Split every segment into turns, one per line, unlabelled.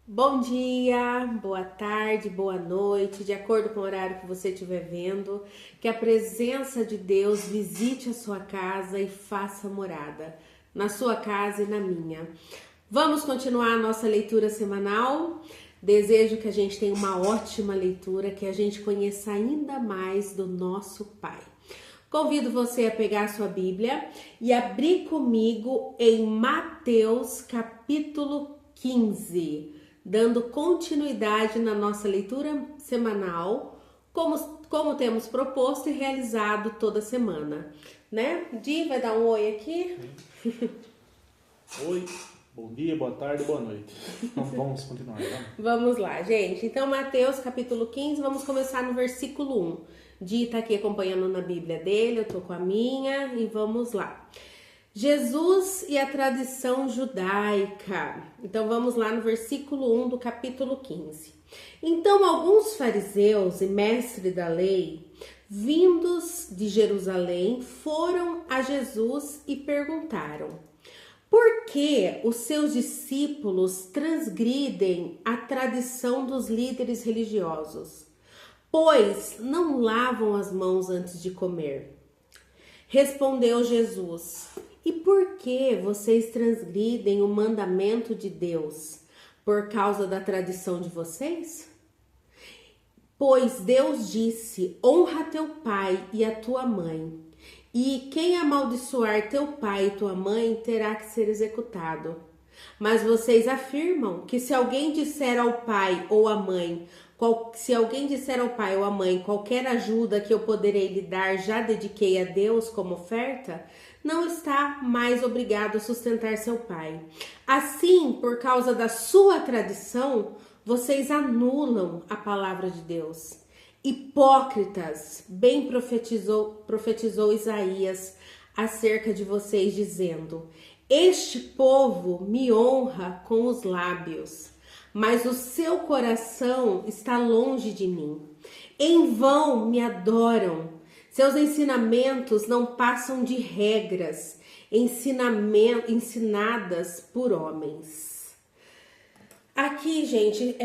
Bom dia, boa tarde, boa noite, de acordo com o horário que você estiver vendo, que a presença de Deus visite a sua casa e faça morada, na sua casa e na minha. Vamos continuar a nossa leitura semanal. Desejo que a gente tenha uma ótima leitura, que a gente conheça ainda mais do nosso Pai. Convido você a pegar a sua Bíblia e abrir comigo em Mateus capítulo 15. Dando continuidade na nossa leitura semanal, como temos proposto e realizado toda semana, né? Di, vai dar um oi aqui?
Oi, bom dia, boa tarde, boa noite. Então vamos continuar, vamos?
Vamos lá, gente. Então, Mateus capítulo 15, vamos começar no versículo 1. Di tá aqui acompanhando na Bíblia dele, eu tô com a minha e vamos lá. Jesus e a tradição judaica. Então vamos lá no versículo 1 do capítulo 15. Então alguns fariseus e mestres da lei, vindos de Jerusalém, foram a Jesus e perguntaram: por que os seus discípulos transgridem a tradição dos líderes religiosos? Pois não lavam as mãos antes de comer. Respondeu Jesus: e por que vocês transgridem o mandamento de Deus? Por causa da tradição de vocês? Pois Deus disse: honra teu pai e a tua mãe. E quem amaldiçoar teu pai e tua mãe terá que ser executado. Mas vocês afirmam que se alguém disser ao pai ou à mãe, qualquer ajuda que eu poderei lhe dar, já dediquei a Deus como oferta, não está mais obrigado a sustentar seu pai. Assim, por causa da sua tradição, vocês anulam a palavra de Deus. Hipócritas, bem profetizou Isaías acerca de vocês, dizendo: este povo me honra com os lábios, mas o seu coração está longe de mim. Em vão me adoram. Seus ensinamentos não passam de regras ensinadas por homens. Aqui, gente,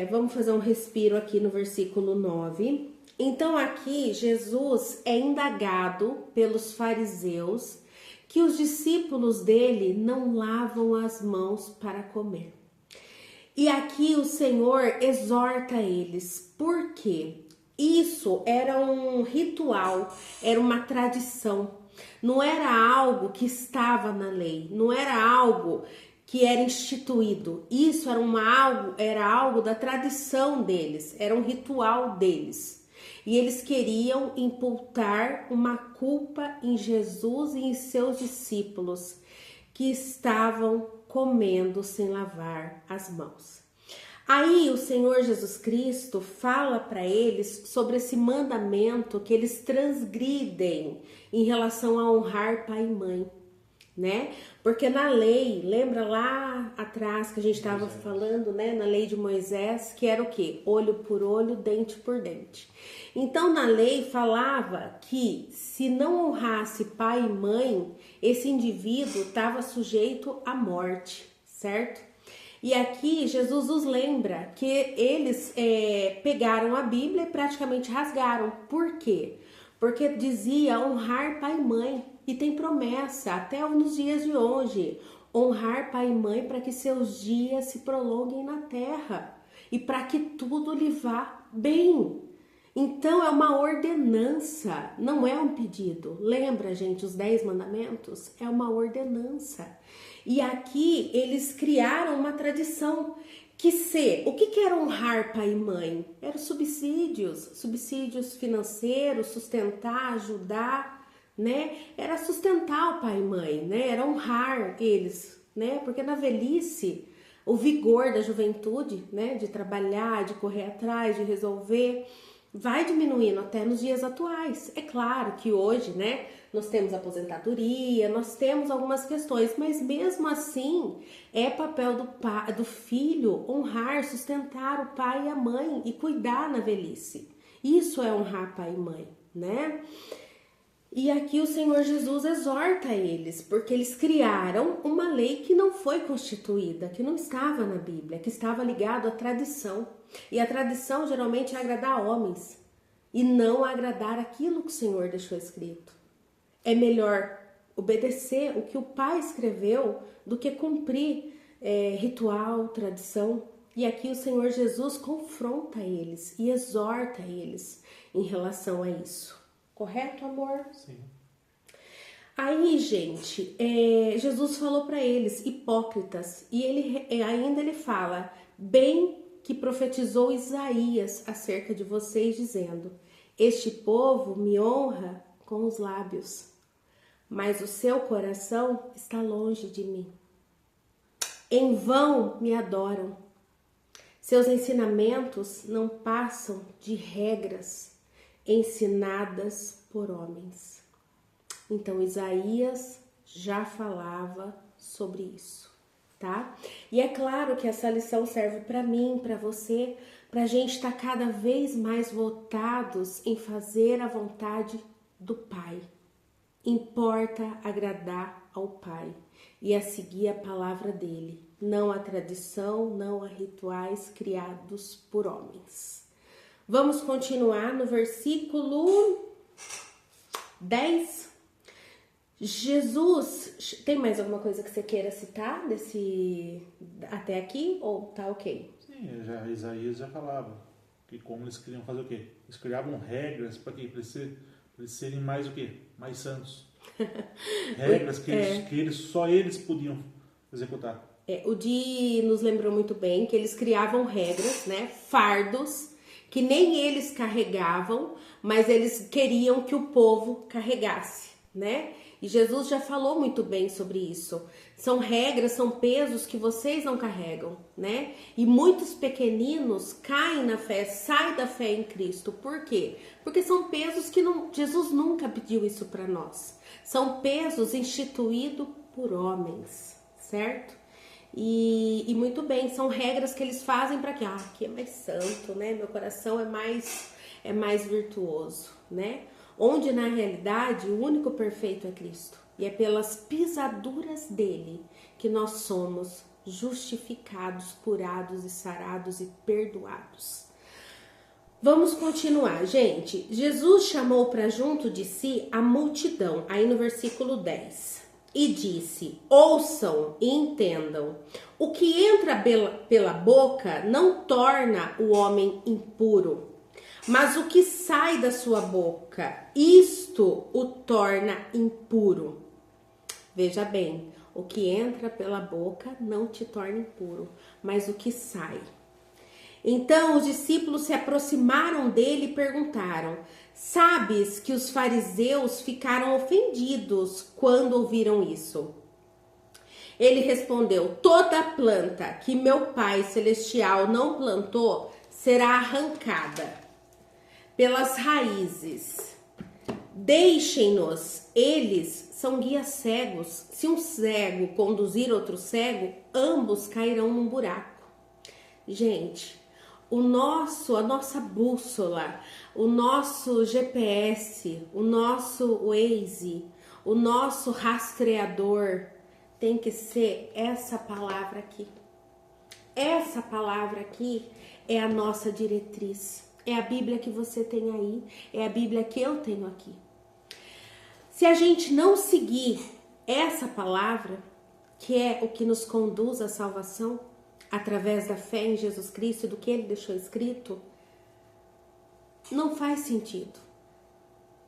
vamos fazer um respiro aqui no versículo 9. Então aqui Jesus é indagado pelos fariseus que os discípulos dele não lavam as mãos para comer. E aqui o Senhor exorta eles, porque isso era um ritual, era uma tradição, não era algo que estava na lei, não era algo que era instituído. Isso era algo da tradição deles, era um ritual deles. E eles queriam imputar uma culpa em Jesus e em seus discípulos que estavam comendo sem lavar as mãos. Aí o Senhor Jesus Cristo fala para eles sobre esse mandamento que eles transgridem em relação a honrar pai e mãe, né? Porque na lei, lembra lá atrás que a gente estava falando, né? Na lei de Moisés, que era o quê? Olho por olho, dente por dente. Então na lei falava que se não honrasse pai e mãe, esse indivíduo estava sujeito à morte, certo? E aqui Jesus nos lembra que eles pegaram a Bíblia e praticamente rasgaram. Por quê? Porque dizia honrar pai e mãe. E tem promessa até nos dias de hoje. Honrar pai e mãe para que seus dias se prolonguem na terra. E para que tudo lhe vá bem. Então é uma ordenança, não é um pedido. Lembra, gente, os 10 mandamentos? É uma ordenança. E aqui eles criaram uma tradição o que era honrar pai e mãe? Eram subsídios financeiros, sustentar, ajudar, né? Era sustentar o pai e mãe, né? Era honrar eles, né? Porque na velhice, o vigor da juventude, né? De trabalhar, de correr atrás, de resolver, vai diminuindo até nos dias atuais. É claro que hoje, né, nós temos aposentadoria, nós temos algumas questões, mas mesmo assim é papel do filho honrar, sustentar o pai e a mãe e cuidar na velhice. Isso é honrar pai e mãe, né? E aqui o Senhor Jesus exorta eles, porque eles criaram uma lei que não foi constituída, que não estava na Bíblia, que estava ligado à tradição. E a tradição geralmente é agradar homens e não agradar aquilo que o Senhor deixou escrito. É melhor obedecer o que o Pai escreveu do que cumprir ritual, tradição. E aqui o Senhor Jesus confronta eles e exorta eles em relação a isso. Correto, amor?
Sim.
Aí, gente, Jesus falou para eles, hipócritas, e ainda ele fala, bem que profetizou Isaías acerca de vocês, dizendo, este povo me honra com os lábios, mas o seu coração está longe de mim. Em vão me adoram. Seus ensinamentos não passam de regras ensinadas por homens. Então Isaías já falava sobre isso, tá? E é claro que essa lição serve para mim, para você, para a gente estar cada vez mais voltados em fazer a vontade do Pai. Importa agradar ao Pai e a seguir a palavra dele, não a tradição, não a rituais criados por homens. Vamos continuar no versículo 10. Jesus, tem mais alguma coisa que você queira citar até aqui ou tá ok?
Sim, Isaías já falava que como eles queriam fazer o quê? Eles criavam regras para quê? Para eles serem mais o quê? Mais santos. Regras que só eles podiam executar.
O Di nos lembrou muito bem que eles criavam regras, né? Fardos que nem eles carregavam, mas eles queriam que o povo carregasse, né? E Jesus já falou muito bem sobre isso. São regras, são pesos que vocês não carregam, né? E muitos pequeninos caem na fé, saem da fé em Cristo. Por quê? Porque são pesos que Jesus nunca pediu isso para nós. São pesos instituídos por homens, certo? E muito bem, são regras que eles fazem para que aqui é mais santo, né? Meu coração é mais virtuoso, né? Onde na realidade o único perfeito é Cristo. E é pelas pisaduras dele que nós somos justificados, curados e sarados e perdoados. Vamos continuar, gente. Jesus chamou para junto de si a multidão, aí no versículo 10. E disse, ouçam e entendam, o que entra pela boca não torna o homem impuro, mas o que sai da sua boca, isto o torna impuro. Veja bem, o que entra pela boca não te torna impuro, mas o que sai. Então os discípulos se aproximaram dele e perguntaram, sabes que os fariseus ficaram ofendidos quando ouviram isso? Ele respondeu, toda planta que meu Pai Celestial não plantou será arrancada pelas raízes. Deixem-nos, eles são guias cegos. Se um cego conduzir outro cego, ambos cairão num buraco. Gente, a nossa bússola, o nosso GPS, o nosso Waze, o nosso rastreador tem que ser essa palavra aqui. Essa palavra aqui é a nossa diretriz. É a Bíblia que você tem aí, é a Bíblia que eu tenho aqui. Se a gente não seguir essa palavra, que é o que nos conduz à salvação, através da fé em Jesus Cristo e do que ele deixou escrito, não faz sentido.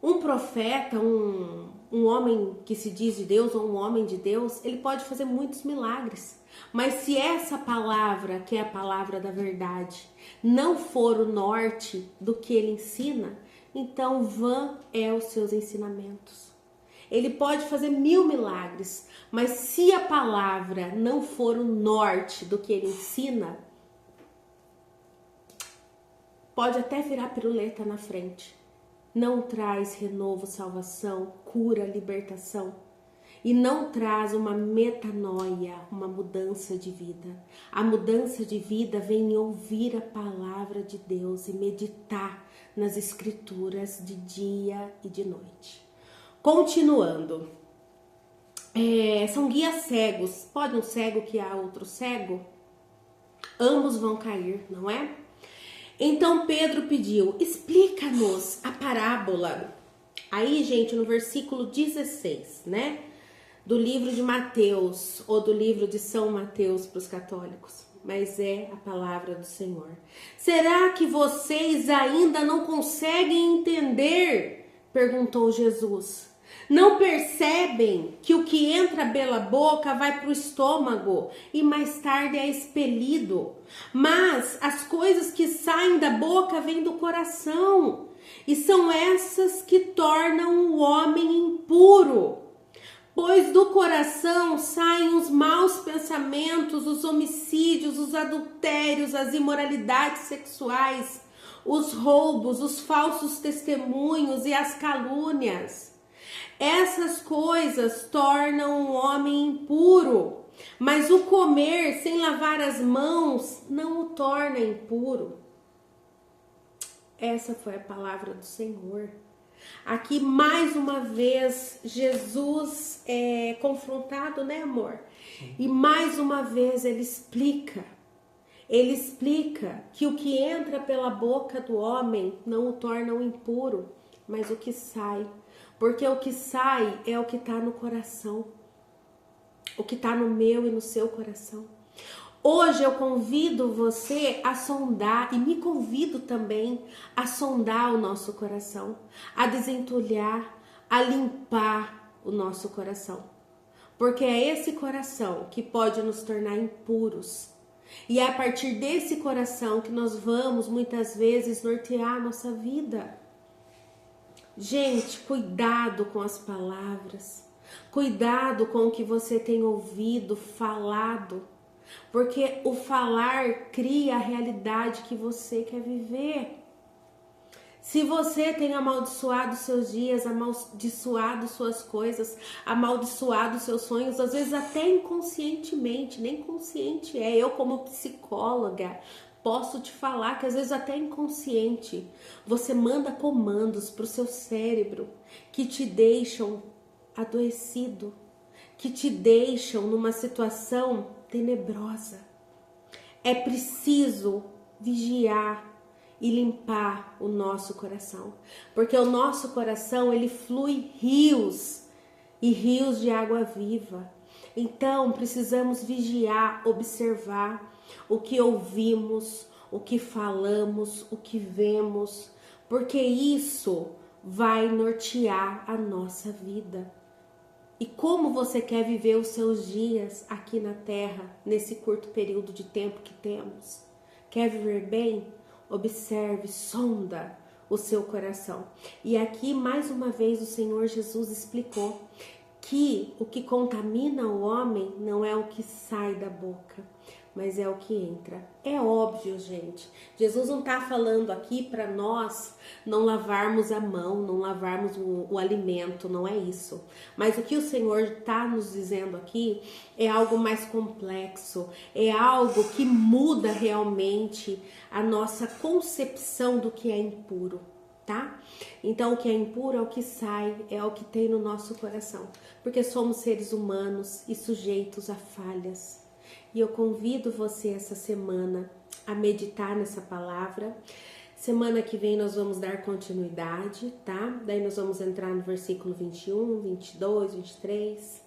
Um profeta, um homem que se diz de Deus ou um homem de Deus, ele pode fazer muitos milagres. Mas se essa palavra, que é a palavra da verdade, não for o norte do que ele ensina, então vã é os seus ensinamentos. Ele pode fazer 1000 milagres, mas se a palavra não for o norte do que ele ensina, pode até virar piruleta na frente. Não traz renovo, salvação, cura, libertação. E não traz uma metanoia, uma mudança de vida. A mudança de vida vem em ouvir a palavra de Deus e meditar nas escrituras de dia e de noite. Continuando. São guias cegos. Pode um cego guiar outro cego? Ambos vão cair, não é? Então Pedro pediu, explica-nos a parábola. Aí, gente, no versículo 16, né? Do livro de Mateus, ou do livro de São Mateus para os católicos. Mas é a palavra do Senhor. Será que vocês ainda não conseguem entender? Perguntou Jesus. Não percebem que o que entra pela boca vai para o estômago e mais tarde é expelido? Mas as coisas que saem da boca vêm do coração e são essas que tornam o homem impuro. Pois do coração saem os maus pensamentos, os homicídios, os adultérios, as imoralidades sexuais, os roubos, os falsos testemunhos e as calúnias. Essas coisas tornam o homem impuro, mas o comer sem lavar as mãos não o torna impuro. Essa foi a palavra do Senhor. Aqui mais uma vez Jesus é confrontado, né, amor? E mais uma vez ele explica que o que entra pela boca do homem não o torna impuro, mas o que sai. Porque o que sai é o que está no coração, o que está no meu e no seu coração. Hoje eu convido você a sondar, e me convido também a sondar o nosso coração, a desentulhar, a limpar o nosso coração. Porque é esse coração que pode nos tornar impuros. E é a partir desse coração que nós vamos, muitas vezes, nortear a nossa vida. Gente, cuidado com as palavras. Cuidado com o que você tem ouvido, falado. Porque o falar cria a realidade que você quer viver. Se você tem amaldiçoado seus dias, amaldiçoado suas coisas, amaldiçoado seus sonhos, às vezes até inconscientemente, nem consciente é. Eu, como psicóloga, posso te falar que às vezes até inconsciente, você manda comandos para o seu cérebro que te deixam adoecido, que te deixam numa situação tenebrosa. É preciso vigiar e limpar o nosso coração, porque o nosso coração ele flui rios e rios de água viva. Então precisamos vigiar, observar o que ouvimos, o que falamos, o que vemos, porque isso vai nortear a nossa vida. E como você quer viver os seus dias aqui na Terra, nesse curto período de tempo que temos? Quer viver bem? Observe, sonda o seu coração. E aqui, mais uma vez, o Senhor Jesus explicou que o que contamina o homem não é o que sai da boca, mas é o que entra. É óbvio, gente. Jesus não está falando aqui para nós não lavarmos a mão, não lavarmos o alimento, não é isso. Mas o que o Senhor está nos dizendo aqui é algo mais complexo, é algo que muda realmente a nossa concepção do que é impuro, tá? Então o que é impuro é o que sai, é o que tem no nosso coração, porque somos seres humanos e sujeitos a falhas. E eu convido você essa semana a meditar nessa palavra. Semana que vem nós vamos dar continuidade, tá? Daí nós vamos entrar no versículo 21, 22, 23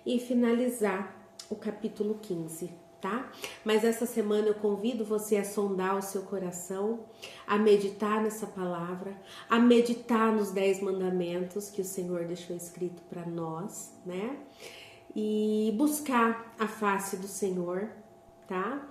e finalizar o capítulo 15, tá? Mas essa semana eu convido você a sondar o seu coração, a meditar nessa palavra, a meditar nos 10 mandamentos que o Senhor deixou escrito para nós, né? E buscar a face do Senhor, tá?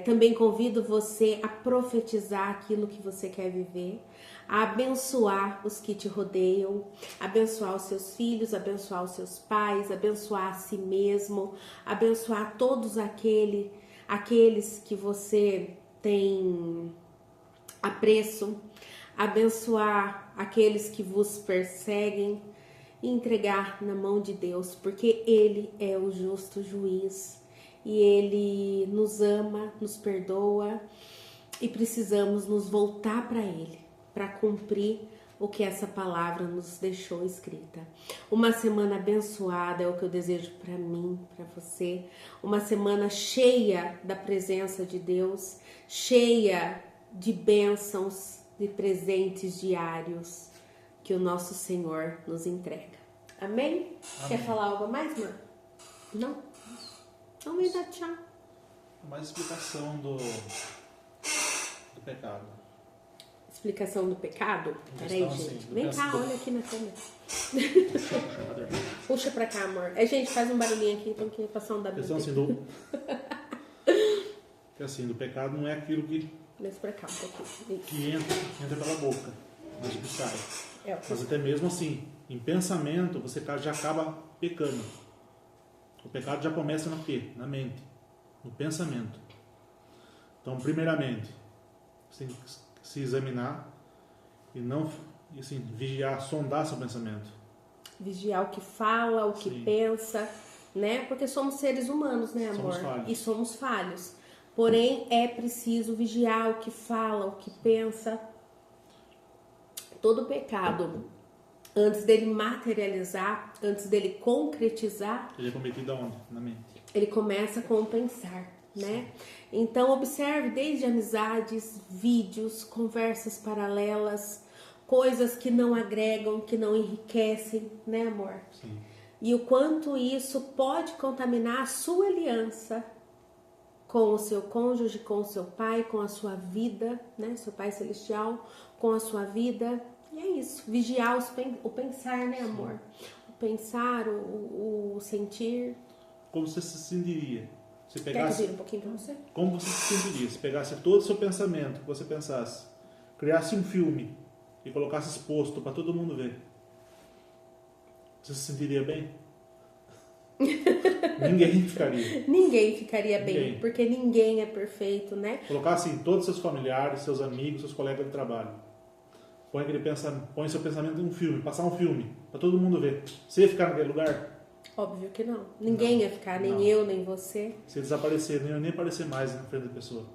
Também convido você a profetizar aquilo que você quer viver, a abençoar os que te rodeiam, abençoar os seus filhos, abençoar os seus pais, abençoar a si mesmo, abençoar todos aqueles que você tem apreço, abençoar aqueles que vos perseguem, e entregar na mão de Deus, porque Ele é o justo juiz e Ele nos ama, nos perdoa e precisamos nos voltar para Ele, para cumprir o que essa palavra nos deixou escrita. Uma semana abençoada é o que eu desejo para mim, para você. Uma semana cheia da presença de Deus, cheia de bênçãos, de presentes diários que o nosso Senhor nos entrega. Amém?
Amém.
Quer falar algo a mais, mano? Não? Então vem dar tchau.
Mais explicação do pecado.
Explicação do pecado? Peraí,
Questão,
gente.
assim,
Vem
penso
cá,
do-
olha aqui na câmera. Puxa pra cá, amor. Gente, faz um barulhinho aqui, tem que passar um
A questão
W.
assim que assim, do pecado não é aquilo
Desce pra cá um pouquinho. Isso.
que entra pela boca, mas o que sai.
É o que
Mas até mesmo assim, em pensamento, você já acaba pecando. O pecado já começa no quê? Na mente, no pensamento. Então, primeiramente, você tem que se examinar e não, e assim, vigiar, sondar seu pensamento.
vigiar o que fala, o que
Sim.
pensa, né? Porque somos seres humanos, né, amor?
Somos falhos.
E somos falhos. Porém, é preciso vigiar o que fala, o que pensa. Todo pecado, antes dele materializar, antes dele concretizar,
Ele é cometido aonde? Na mente.
ele começa com o pensar, né? Então, observe desde amizades, vídeos, conversas paralelas, coisas que não agregam, que não enriquecem, né, amor?
Sim.
E o quanto isso pode contaminar a sua aliança com o seu cônjuge, com o seu pai, com a sua vida, né? Seu pai celestial, com a sua vida. E é isso, vigiar o pensar, né, amor? O pensar, o sentir.
Como você se sentiria? Se
Quer que eu
pegasse,
vire um pouquinho pra você?
como você se sentiria? Se pegasse todo o seu pensamento, que você pensasse, criasse um filme e colocasse exposto para todo mundo ver, você se sentiria bem? Ninguém ficaria.
Ninguém ficaria bem,
Ninguém.
porque ninguém é perfeito, né?
Colocar assim todos os seus familiares, seus amigos, seus colegas de trabalho. Põe seu pensamento em um filme, passar um filme para todo mundo ver. Você ia ficar naquele lugar?
Óbvio que não. Ninguém ia ficar, nem
Não.
eu, nem você.
Se desaparecer, não ia nem aparecer mais na frente da pessoa.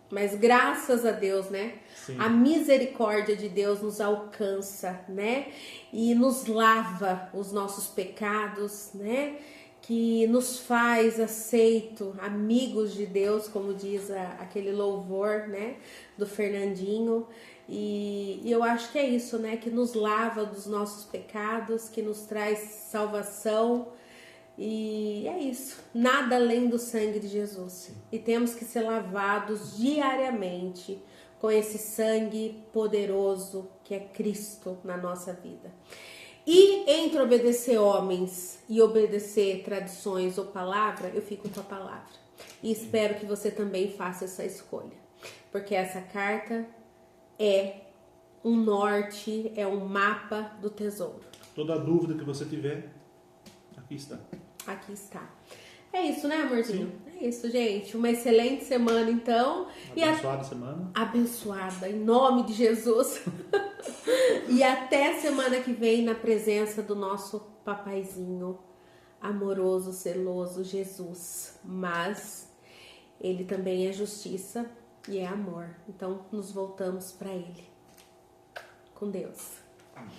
Mas graças a Deus, né?
Sim.
A misericórdia de Deus nos alcança, né? E nos lava os nossos pecados, né? Que nos faz aceito, amigos de Deus, como diz aquele louvor, né? Do Fernandinho. E eu acho que é isso, né? Que nos lava dos nossos pecados, que nos traz salvação. E é isso, nada além do sangue de Jesus.
Sim.
E temos que ser lavados diariamente com esse sangue poderoso que é Cristo na nossa vida. E entre obedecer homens e obedecer tradições ou palavra, eu fico com a palavra. E espero que você também faça essa escolha. Porque essa carta é um norte, é um mapa do tesouro.
Toda dúvida que você tiver, aqui está.
Aqui está. É isso, né, amorzinho? É isso, gente. Uma excelente semana, então.
Abençoada semana.
Abençoada, em nome de Jesus. E até semana que vem, na presença do nosso papaizinho amoroso, zeloso, Jesus. Mas ele também é justiça e é amor. Então, nos voltamos para ele. Com Deus.
Amém.